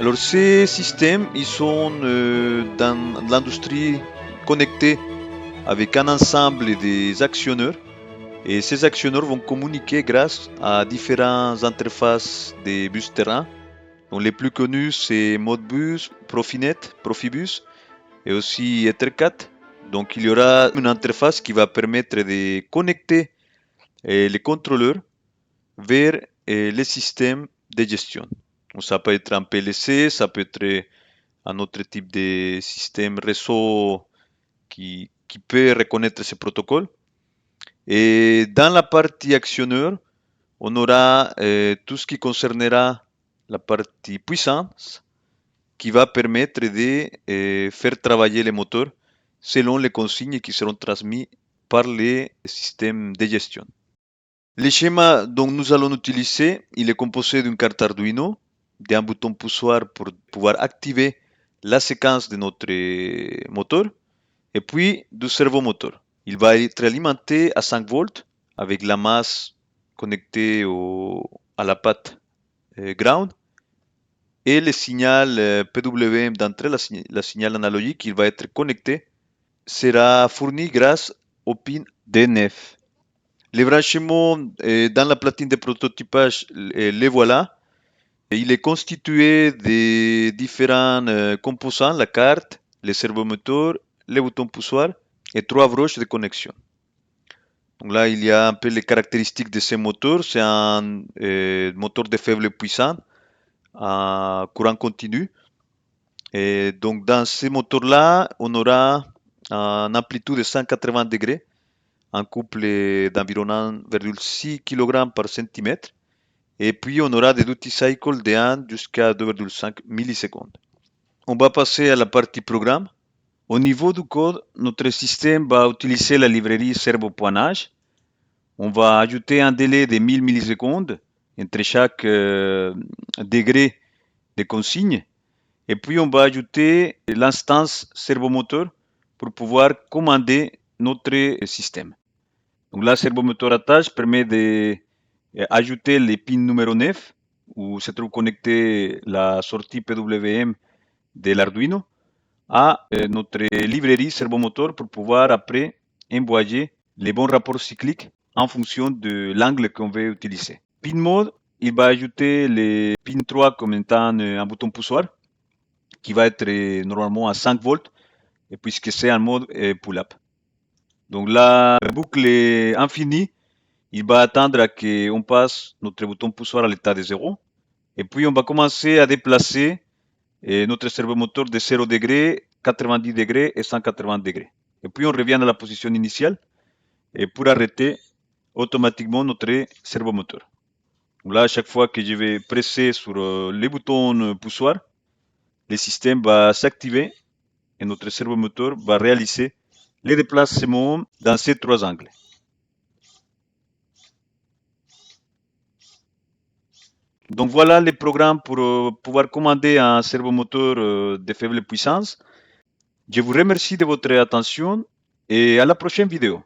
Alors ces systèmes, ils sont dans l'industrie connectés avec un ensemble des actionneurs et ces actionneurs vont communiquer grâce à différentes interfaces des bus terrain. Donc les plus connus c'est Modbus, Profinet, Profibus et aussi Ethercat. Donc il y aura une interface qui va permettre de connecter les contrôleurs vers les systèmes de gestion. Donc, ça peut être un PLC, ça peut être un autre type de système réseau qui peut reconnaître ces protocoles. Et dans la partie actionneur, on aura tout ce qui concernera la partie puissance qui va permettre de faire travailler les moteurs selon les consignes qui seront transmises par les systèmes de gestion. Le schéma dont nous allons utiliser, il est composé d'une carte Arduino, d'un bouton poussoir pour pouvoir activer la séquence de notre moteur et puis du servomoteur. Il va être alimenté à 5 volts avec la masse connectée à la patte ground et le signal PWM d'entrée, la signal analogique, il va être connecté, sera fourni grâce au pin D9. Les branchements dans la platine de prototypage, les voilà. Il est constitué de différents composants, la carte, le servomoteur, les boutons poussoirs et 3 broches de connexion. Donc là, il y a un peu les caractéristiques de ces moteurs. C'est un moteur de faible puissance à courant continu. Et donc dans ces moteurs-là, on aura une amplitude de 180 degrés, un couple d'environ 1,6 kg par centimètre. Et puis on aura des duty cycles de 1 jusqu'à 2,5 millisecondes. On va passer à la partie programme. Au niveau du code, notre système va utiliser la librairie servo.h. On va ajouter un délai de 1000 millisecondes entre chaque degré de consigne. Et puis on va ajouter l'instance servomoteur pour pouvoir commander notre système. Donc là, servomoteur attache permet d'ajouter les pins numéro 9 où se trouve connecté la sortie PWM de l'Arduino à notre librairie servomoteur pour pouvoir après envoyer les bons rapports cycliques en fonction de l'angle qu'on veut utiliser. Pin mode, il va ajouter les pin 3 comme étant un bouton poussoir qui va être normalement à 5 volts et puisque c'est un mode pull-up. Donc la boucle est infinie, il va attendre à qu'on passe notre bouton poussoir à l'état de 0 et puis on va commencer à déplacer notre servomoteur de 0 degrés, 90 degrés et 180 degrés. Et puis on revient à la position initiale et pour arrêter automatiquement notre servomoteur. Donc là, à chaque fois que je vais presser sur les boutons poussoir, le système va s'activer et notre servomoteur va réaliser les déplacements dans ces 3 angles. Donc voilà les programmes pour pouvoir commander un servomoteur de faible puissance. Je vous remercie de votre attention et à la prochaine vidéo.